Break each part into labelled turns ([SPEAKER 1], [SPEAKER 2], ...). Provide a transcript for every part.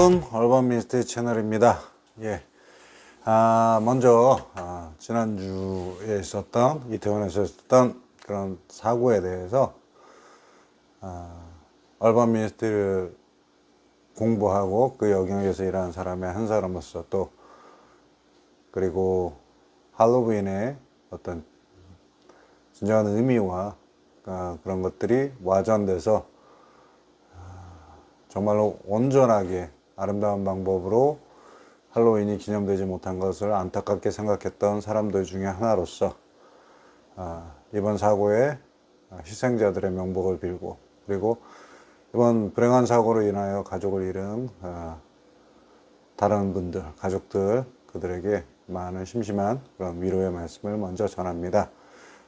[SPEAKER 1] 여러분, 얼반 미스테리 채널입니다. 먼저 지난주에 있었던 이태원에서 있었던 그런 사고에 대해서 얼반 미스테리를 공부하고 그 영역에서 일하는 사람의 한 사람으로서 또 그리고 할로윈의 어떤 진정한 의미와 그런 것들이 와전돼서 정말로 온전하게 아름다운 방법으로 할로윈이 기념되지 못한 것을 안타깝게 생각했던 사람들 중에 하나로서 이번 사고의 희생자들의 명복을 빌고, 그리고 이번 불행한 사고로 인하여 가족을 잃은 다른 분들, 가족들, 그들에게 많은 심심한 그런 위로의 말씀을 먼저 전합니다.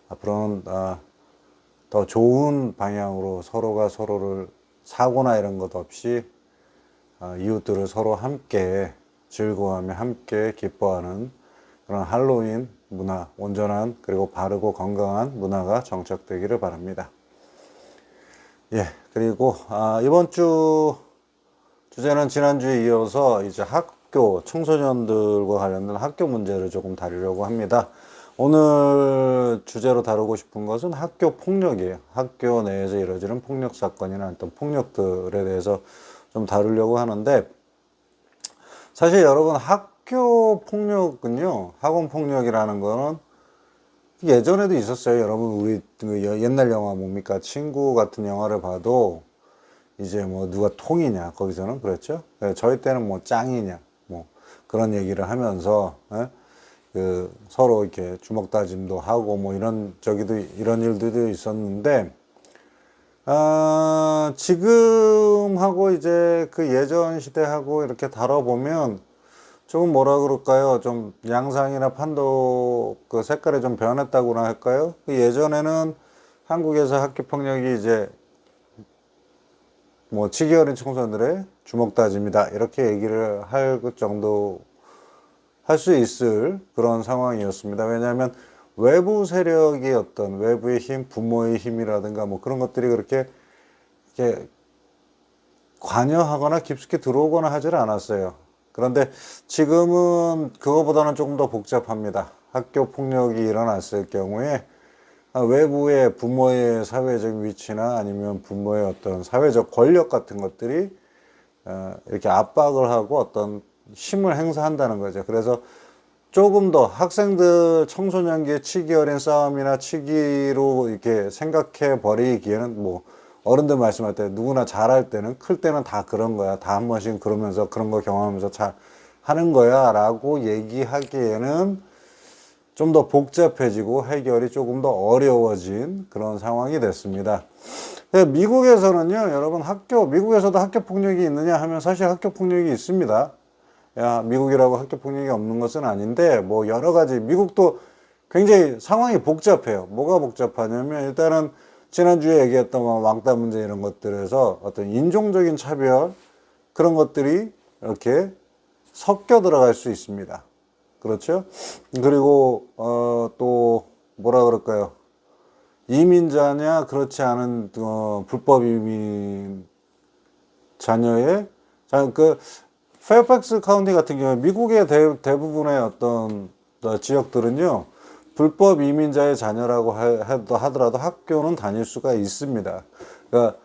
[SPEAKER 1] 앞으로는 더 좋은 방향으로 서로가 서로를 사고나 이런 것 없이 이웃들을 서로 함께 즐거워하며 함께 기뻐하는 그런 할로윈 문화, 온전한 그리고 바르고 건강한 문화가 정착되기를 바랍니다. 그리고 이번 주 주제는 지난주에 이어서 이제 학교, 청소년들과 관련된 학교 문제를 조금 다루려고 합니다. 오늘 주제로 다루고 싶은 것은 학교 폭력이에요. 학교 내에서 이루어지는 폭력 사건이나 어떤 폭력들에 대해서 좀 다루려고 하는데, 사실 여러분, 학교 폭력은요, 학원 폭력이라는 거는 예전에도 있었어요. 여러분, 우리 옛날 영화 뭡니까? 친구 같은 영화를 봐도 이제 뭐 누가 통이냐, 거기서는 그랬죠. 저희 때는 뭐 짱이냐, 뭐 그런 얘기를 하면서 서로 이렇게 주먹 다짐도 하고 뭐 이런 일들도 있었는데, 지금하고 이제 그 예전 시대하고 이렇게 다뤄보면 조금 뭐라 그럴까요? 좀 양상이나 판도 그 색깔이 좀 변했다고나 할까요? 예전에는 한국에서 학교 폭력이 이제 뭐 치기 어린 청소년들의 주먹 다짐이다, 이렇게 얘기를 할 정도 할 수 있을 그런 상황이었습니다. 왜냐하면 외부 세력의 어떤 외부의 힘, 부모의 힘이라든가 뭐 그런 것들이 그렇게 이렇게 관여하거나 깊숙이 들어오거나 하질 않았어요. 그런데 지금은 그거보다는 조금 더 복잡합니다. 학교 폭력이 일어났을 경우에 외부의 부모의 사회적 위치나 아니면 부모의 어떤 사회적 권력 같은 것들이 이렇게 압박을 하고 어떤 힘을 행사한다는 거죠. 그래서 조금 더 학생들 청소년기의 치기 어린 싸움이나 치기로 이렇게 생각해 버리기에는, 뭐 어른들 말씀할 때 누구나 잘할 때는, 클 때는 다 그런 거야, 다 한 번씩 그러면서 그런 거 경험하면서 잘 하는 거야 라고 얘기하기에는 좀 더 복잡해지고 해결이 조금 더 어려워진 그런 상황이 됐습니다. 미국에서는요, 여러분, 미국에서도 학교 폭력이 있느냐 하면 사실 학교 폭력이 있습니다. 미국이라고 학교 폭력이 없는 것은 아닌데, 뭐 여러 가지, 미국도 굉장히 상황이 복잡해요. 뭐가 복잡하냐면, 일단은 지난주에 얘기했던 왕따 문제 이런 것들에서 어떤 인종적인 차별, 그런 것들이 이렇게 섞여 들어갈 수 있습니다. 그렇죠? 그리고 또 뭐라 그럴까요? 이민자냐 그렇지 않은 불법 이민 자녀의 페어팩스 카운티 같은 경우에 미국의 대부분의 어떤 지역들은요, 불법 이민자의 자녀라고 하더라도 학교는 다닐 수가 있습니다. 그러니까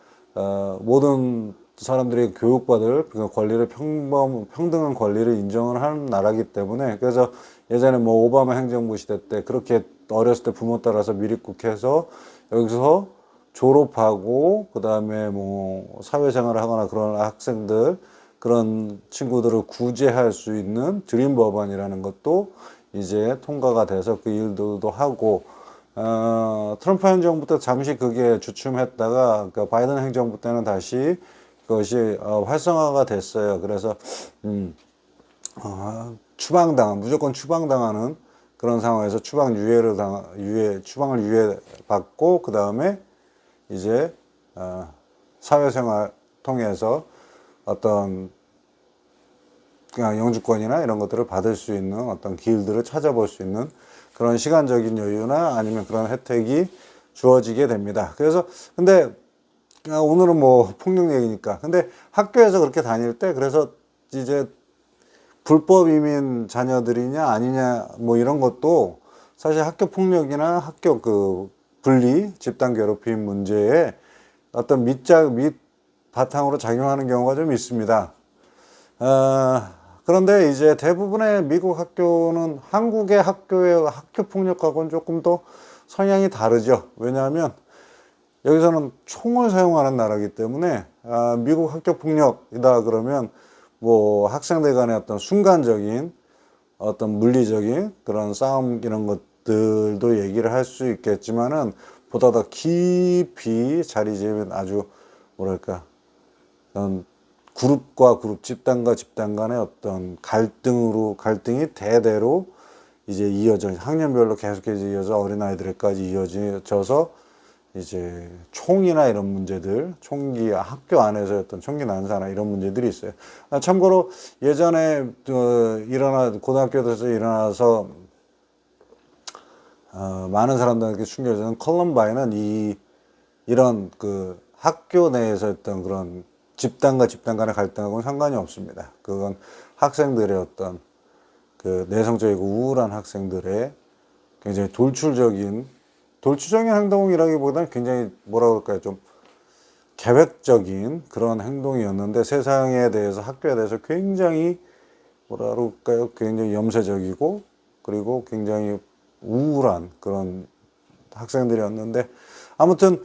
[SPEAKER 1] 모든 사람들이 교육받을 그 권리를 평등한 권리를 인정을 하는 나라이기 때문에, 그래서 예전에 뭐 오바마 행정부 시대 때 그렇게 어렸을 때 부모 따라서 미립국해서 여기서 졸업하고 그 다음에 뭐 사회생활을 하거나 그런 학생들, 그런 친구들을 구제할 수 있는 드림 법안이라는 것도 이제 통과가 돼서 그 일들도 하고, 트럼프 행정부 때 잠시 그게 주춤했다가 바이든 행정부 때는 다시 그것이 활성화가 됐어요. 그래서 무조건 추방당하는 그런 상황에서 추방을 유예받고, 그 다음에 이제 사회생활 통해서 어떤 영주권이나 이런 것들을 받을 수 있는 어떤 길들을 찾아볼 수 있는 그런 시간적인 여유나 아니면 그런 혜택이 주어지게 됩니다. 그래서 근데 오늘은 뭐 폭력 얘기니까, 근데 학교에서 그렇게 다닐 때, 그래서 이제 불법 이민 자녀들이냐 아니냐 뭐 이런 것도 사실 학교 폭력이나 학교 그 분리, 집단 괴롭힘 문제에 어떤 밑 바탕으로 작용하는 경우가 좀 있습니다. 그런데 이제 대부분의 미국 학교는 한국의 학교의 학교 폭력하고는 조금 더 성향이 다르죠. 왜냐하면 여기서는 총을 사용하는 나라이기 때문에 미국 학교 폭력이다 그러면 뭐 학생들 간의 어떤 순간적인 어떤 물리적인 그런 싸움 이런 것들도 얘기를 할 수 있겠지만은 보다 더 깊이 자리 잡은 아주 뭐랄까 그룹과 그룹, 집단과 집단 간의 어떤 갈등이 대대로 이제 이어져 학년별로 계속해서 이어져 어린아이들까지 이어져서 이제 총이나 이런 문제들, 총기 학교 안에서 어떤 총기 난사나 이런 문제들이 있어요. 참고로 예전에 고등학교에서 일어나서 많은 사람들에게 충격을 컬럼바인은 이런 그 학교 내에서 어떤 그런 집단과 집단 간의 갈등하고는 상관이 없습니다. 그건 학생들의 어떤 그 내성적이고 우울한 학생들의 굉장히 돌출적인 행동이라기보다는 굉장히 뭐라 그럴까요? 좀 계획적인 그런 행동이었는데 세상에 대해서 학교에 대해서 굉장히 뭐라 그럴까요? 굉장히 염세적이고 그리고 굉장히 우울한 그런 학생들이었는데 아무튼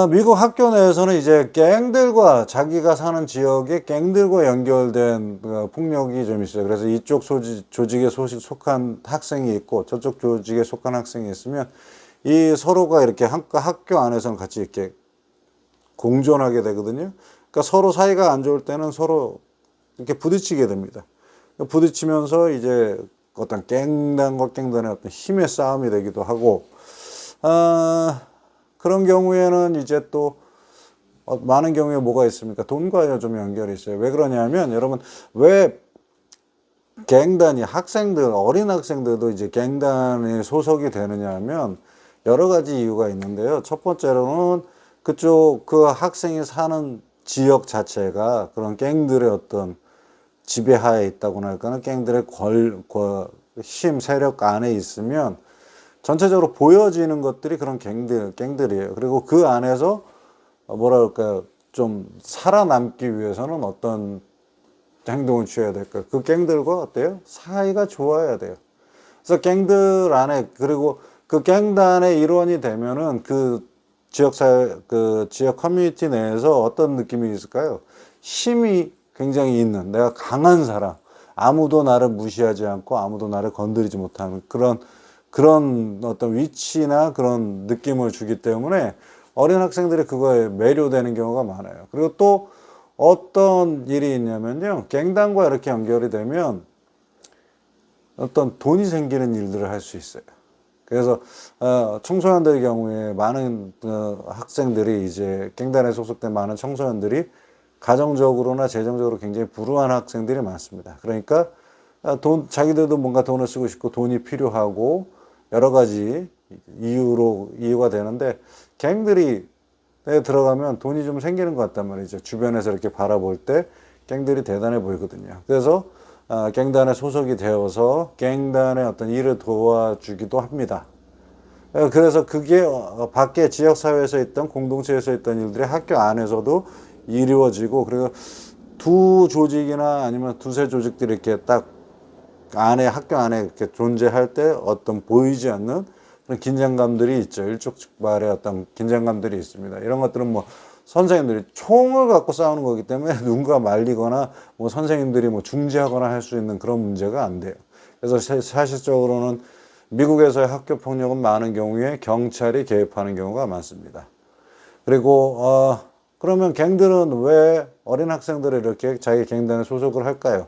[SPEAKER 1] 미국 학교 내에서는 이제 갱들과 자기가 사는 지역의 갱들과 연결된 폭력이 좀 있어요. 그래서 이쪽 조직에 속한 학생이 있고 저쪽 조직에 속한 학생이 있으면 이 서로가 이렇게 학교 안에서는 같이 이렇게 공존하게 되거든요. 그러니까 서로 사이가 안 좋을 때는 서로 이렇게 부딪히게 됩니다. 부딪히면서 이제 어떤 갱단과 갱단의 어떤 힘의 싸움이 되기도 하고, 그런 경우에는 이제 또 많은 경우에 뭐가 있습니까? 돈과 좀 연결이 있어요. 왜 그러냐면 여러분 왜 갱단이 어린 학생들도 이제 갱단에 소속이 되느냐 하면 여러 가지 이유가 있는데요. 첫 번째로는 그 학생이 사는 지역 자체가 그런 갱들의 어떤 지배하에 있다고나 할까는 갱들의 힘, 세력 안에 있으면 전체적으로 보여지는 것들이 그런 갱들이에요. 그리고 그 안에서 뭐라 그럴까요? 좀 살아남기 위해서는 어떤 행동을 취해야 될까요? 그 갱들과 어때요? 사이가 좋아야 돼요. 그래서 갱들 안에 그리고 그 갱단의 일원이 되면은 그 지역 커뮤니티 내에서 어떤 느낌이 있을까요? 힘이 굉장히 있는, 내가 강한 사람, 아무도 나를 무시하지 않고 아무도 나를 건드리지 못하는 그런 어떤 위치나 그런 느낌을 주기 때문에 어린 학생들이 그거에 매료되는 경우가 많아요. 그리고 또 어떤 일이 있냐면요. 갱단과 이렇게 연결이 되면 어떤 돈이 생기는 일들을 할 수 있어요. 그래서 청소년들의 경우에 많은 학생들이 이제 갱단에 소속된 많은 청소년들이 가정적으로나 재정적으로 굉장히 불우한 학생들이 많습니다. 그러니까 자기들도 뭔가 돈을 쓰고 싶고 돈이 필요하고 여러 가지 이유가 되는데 갱들이 들어가면 돈이 좀 생기는 것 같단 말이죠. 주변에서 이렇게 바라볼 때 갱들이 대단해 보이거든요. 그래서 갱단에 소속이 되어서 갱단의 어떤 일을 도와주기도 합니다. 그래서 그게 밖에 지역사회에서 있던 공동체에서 있던 일들이 학교 안에서도 이루어지고 그리고 두 조직이나 아니면 두세 조직들이 이렇게 딱 학교 안에 이렇게 존재할 때 어떤 보이지 않는 그런 긴장감들이 있죠. 일촉즉발의 어떤 긴장감들이 있습니다. 이런 것들은 뭐 선생님들이 총을 갖고 싸우는 거기 때문에 누군가 말리거나 뭐 선생님들이 뭐 중지하거나 할 수 있는 그런 문제가 안 돼요. 그래서 사실적으로는 미국에서의 학교 폭력은 많은 경우에 경찰이 개입하는 경우가 많습니다. 그리고 그러면 갱들은 왜 어린 학생들을 이렇게 자기 갱단에 소속을 할까요?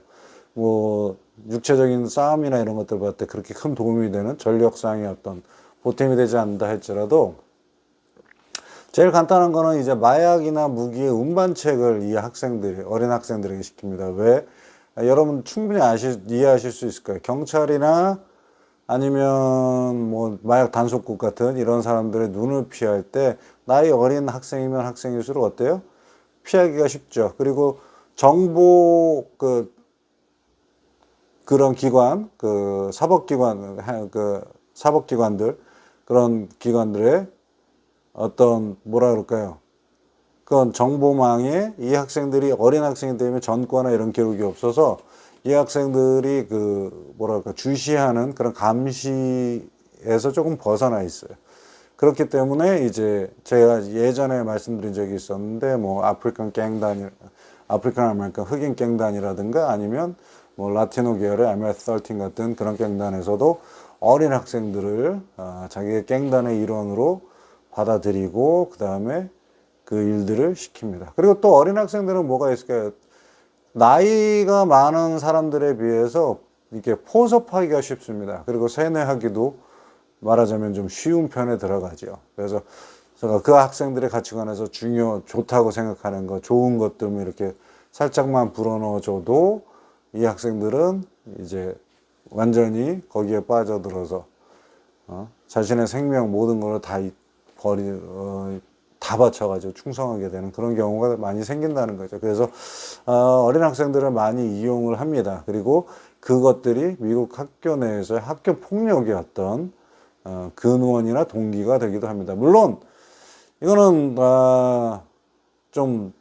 [SPEAKER 1] 뭐 육체적인 싸움이나 이런 것들 봤을 때 그렇게 큰 도움이 되는 전력상의 어떤 보탬이 되지 않는다 할지라도 제일 간단한 거는 이제 마약이나 무기의 운반책을 어린 학생들에게 시킵니다. 왜? 여러분 충분히 이해하실 수 있을 거예요. 경찰이나 아니면 뭐 마약 단속국 같은 이런 사람들의 눈을 피할 때 나이 어린 학생이면 학생일수록 어때요? 피하기가 쉽죠. 그리고 정보 그런 기관, 사법기관들, 그런 기관들의 어떤, 뭐라 그럴까요? 그건 정보망에 이 학생들이 어린 학생이 되면 전과나 이런 기록이 없어서 이 학생들이 뭐랄까, 주시하는 그런 감시에서 조금 벗어나 있어요. 그렇기 때문에 이제 제가 예전에 말씀드린 적이 있었는데, 뭐, 아프리칸 아메리칸 흑인 갱단이라든가 아니면 뭐 라티노 계열의 MS-13 같은 그런 갱단에서도 어린 학생들을 자기의 갱단의 일원으로 받아들이고 그 다음에 그 일들을 시킵니다. 그리고 또 어린 학생들은 뭐가 있을까요? 나이가 많은 사람들에 비해서 이렇게 포섭하기가 쉽습니다. 그리고 세뇌하기도 말하자면 좀 쉬운 편에 들어가죠. 그래서 제가 그 학생들의 가치관에서 좋다고 생각하는 거, 좋은 것들만 이렇게 살짝만 불어넣어줘도 이 학생들은 이제 완전히 거기에 빠져들어서 자신의 생명 모든 걸 다 바쳐가지고 충성하게 되는 그런 경우가 많이 생긴다는 거죠. 그래서 어린 학생들을 많이 이용을 합니다. 그리고 그것들이 미국 학교 내에서의 학교 폭력의 어떤 근원이나 동기가 되기도 합니다. 물론 이거는 좀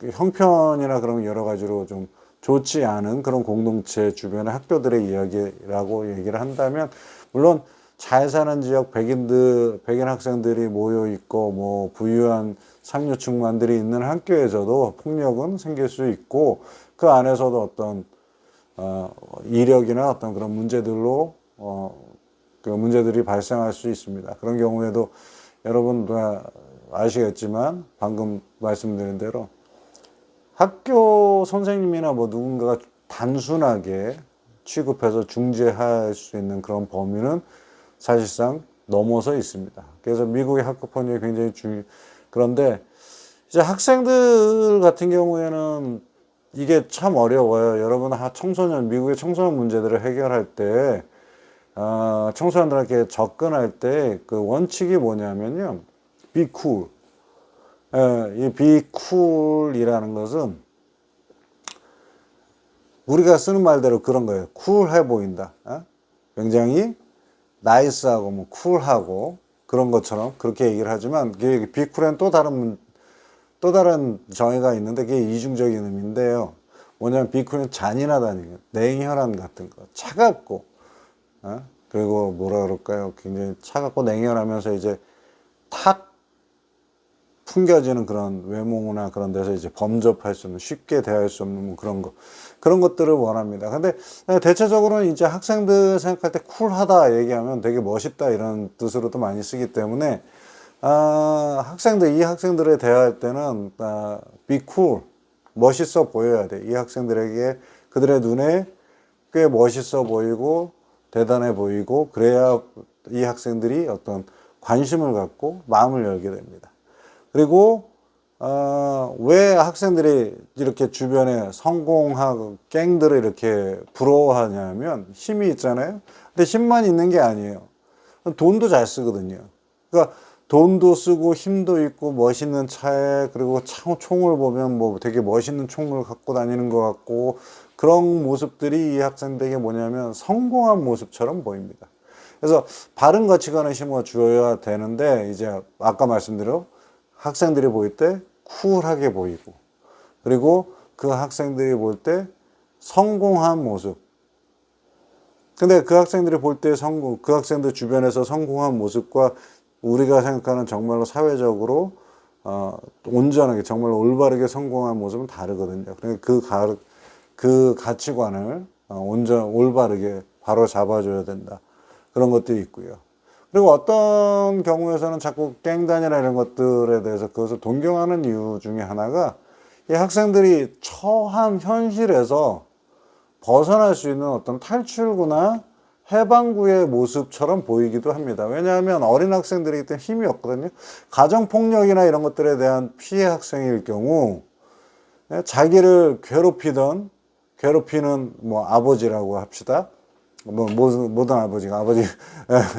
[SPEAKER 1] 형편이나 그런 여러 가지로 좀 좋지 않은 그런 공동체 주변의 학교들의 이야기라고 얘기를 한다면, 물론 잘 사는 지역 백인 학생들이 모여 있고 뭐 부유한 상류층만들이 있는 학교에서도 폭력은 생길 수 있고, 그 안에서도 어떤 이력이나 어떤 그런 문제들로 그 문제들이 발생할 수 있습니다. 그런 경우에도 여러분 아시겠지만 방금 말씀드린 대로 학교 선생님이나 뭐 누군가가 단순하게 취급해서 중재할 수 있는 그런 범위는 사실상 넘어서 있습니다. 그래서 미국의 학교 폭력이 굉장히 그런데 이제 학생들 같은 경우에는 이게 참 어려워요. 여러분 미국의 청소년 문제들을 해결할 때 청소년들에게 접근할 때 그 원칙이 뭐냐면요, be cool. 이 be cool이라는 것은 우리가 쓰는 말대로 그런 거예요. 쿨해 보인다. 굉장히 나이스하고 뭐 쿨하고 그런 것처럼 그렇게 얘기를 하지만 be cool엔 또 다른 정의가 있는데 그게 이중적인 의미인데요. 뭐냐면 be cool은 잔인하다는 얘기예요. 냉혈한 같은 거, 차갑고 그리고 뭐라 그럴까요? 굉장히 차갑고 냉혈하면서 이제 탁 풍겨지는 그런 외모나 그런 데서 이제 범접할 수 없는, 쉽게 대할 수 없는 뭐 그런 것들을 원합니다. 근데 대체적으로는 이제 학생들 생각할 때 쿨하다 얘기하면 되게 멋있다 이런 뜻으로도 많이 쓰기 때문에 이 학생들에 대할 때는 be cool, 멋있어 보여야 돼. 이 학생들에게 그들의 눈에 꽤 멋있어 보이고 대단해 보이고, 그래야 이 학생들이 어떤 관심을 갖고 마음을 열게 됩니다. 그리고 왜 학생들이 이렇게 주변에 성공하고 갱들을 이렇게 부러워하냐면 힘이 있잖아요. 근데 힘만 있는 게 아니에요. 돈도 잘 쓰거든요. 그러니까 돈도 쓰고 힘도 있고 멋있는 차에, 그리고 총을 보면 뭐 되게 멋있는 총을 갖고 다니는 것 같고, 그런 모습들이 이 학생들에게 뭐냐면 성공한 모습처럼 보입니다. 그래서 바른 가치관을 심어 주어야 되는데, 이제 아까 말씀드린 학생들이 보일 때 쿨하게 보이고, 그리고 그 학생들이 볼 때 성공한 모습. 근데 그 학생들이 볼 때 그 학생들 주변에서 성공한 모습과 우리가 생각하는 정말로 사회적으로 온전하게 정말로 올바르게 성공한 모습은 다르거든요. 그러니까 그 가치관을 올바르게 바로 잡아줘야 된다. 그런 것들이 있고요. 그리고 어떤 경우에서는 자꾸 갱단이나 이런 것들에 대해서 그것을 동경하는 이유 중에 하나가 이 학생들이 처한 현실에서 벗어날 수 있는 어떤 탈출구나 해방구의 모습처럼 보이기도 합니다. 왜냐하면 어린 학생들이기 때문에 힘이 없거든요. 가정폭력이나 이런 것들에 대한 피해 학생일 경우 자기를 괴롭히는 뭐 아버지라고 합시다. 뭐 모든 아버지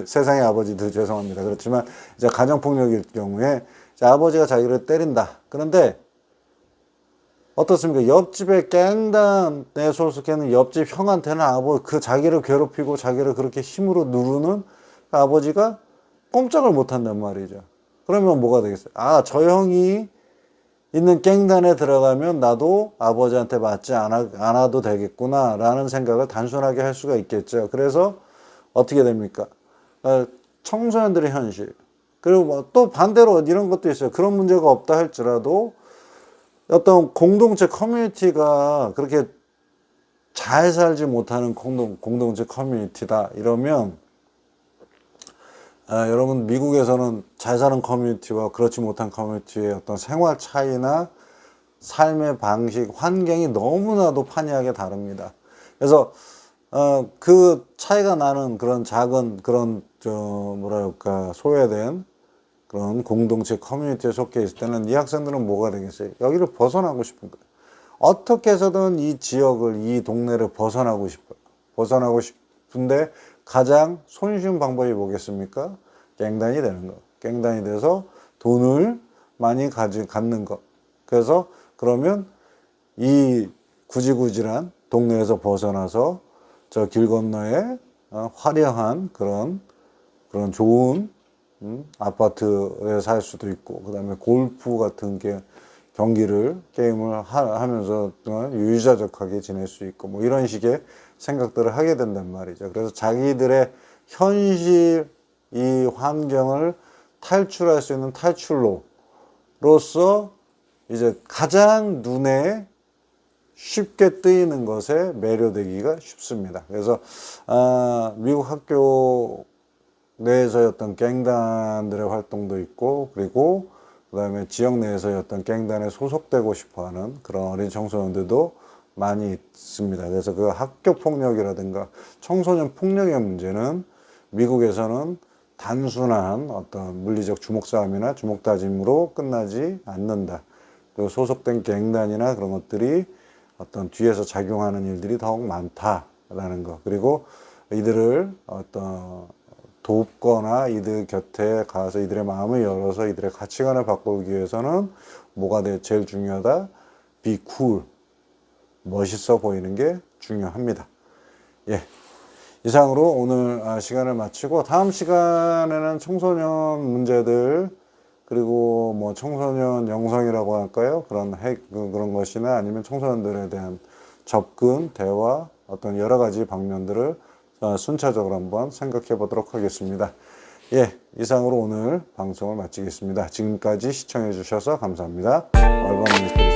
[SPEAKER 1] 세상의 아버지들 죄송합니다. 그렇지만 이제 가정폭력일 경우에 이제 아버지가 자기를 때린다. 그런데 어떻습니까? 옆집에 깽단에 소속해는 옆집 형한테는 그 자기를 괴롭히고 자기를 그렇게 힘으로 누르는 아버지가 꼼짝을 못 한단 말이죠. 그러면 뭐가 되겠어요? 아, 저 형이 있는 깽단에 들어가면 나도 아버지한테 맞지 않아도 되겠구나 라는 생각을 단순하게 할 수가 있겠죠. 그래서 어떻게 됩니까? 청소년들의 현실. 그리고 뭐 또 반대로 이런 것도 있어요. 그런 문제가 없다 할지라도 어떤 공동체 커뮤니티가 그렇게 잘 살지 못하는 공동체 커뮤니티다 이러면 여러분 미국에서는 잘 사는 커뮤니티와 그렇지 못한 커뮤니티의 어떤 생활 차이나 삶의 방식, 환경이 너무나도 판이하게 다릅니다. 그래서 그 차이가 나는 그런 작은 그런 뭐랄까 소외된 그런 공동체 커뮤니티에 속해 있을 때는 이 학생들은 뭐가 되겠어요? 여기를 벗어나고 싶은 거예요. 어떻게 해서든 이 지역을, 이 동네를 벗어나고 싶어요. 벗어나고 싶은데 가장 손쉬운 방법이 뭐겠습니까? 갱단이 되는 거. 갱단이 돼서 돈을 많이 갖는 거. 그래서 그러면 이 구질구질한 동네에서 벗어나서 저 길 건너에 화려한 그런 좋은 아파트에 살 수도 있고, 그 다음에 골프 같은 게임을 하면서 유유자적하게 지낼 수 있고, 뭐 이런 식의 생각들을 하게 된단 말이죠. 그래서 자기들의 현실 이 환경을 탈출할 수 있는 탈출로로서 이제 가장 눈에 쉽게 뜨이는 것에 매료되기가 쉽습니다. 그래서 미국 학교 내에서의 어떤 갱단들의 활동도 있고, 그리고 그 다음에 지역 내에서의 어떤 갱단에 소속되고 싶어하는 그런 어린 청소년들도 많이 있습니다. 그래서 그 학교 폭력이라든가 청소년 폭력의 문제는 미국에서는 단순한 어떤 물리적 주먹싸움이나 주먹다짐으로 끝나지 않는다. 그리고 소속된 갱단이나 그런 것들이 어떤 뒤에서 작용하는 일들이 더욱 많다라는 거. 그리고 이들을 어떤 돕거나 이들 곁에 가서 이들의 마음을 열어서 이들의 가치관을 바꾸기 위해서는 뭐가 제일 중요하다? Be cool. 멋있어 보이는 게 중요합니다. 예. 이상으로 오늘 시간을 마치고 다음 시간에는 청소년 문제들 그리고 뭐 청소년 영성이라고 할까요? 그런 것이나 아니면 청소년들에 대한 접근, 대화, 어떤 여러 가지 방면들을 순차적으로 한번 생각해 보도록 하겠습니다. 예, 이상으로 오늘 방송을 마치겠습니다. 지금까지 시청해 주셔서 감사합니다. 얼반 미니스트리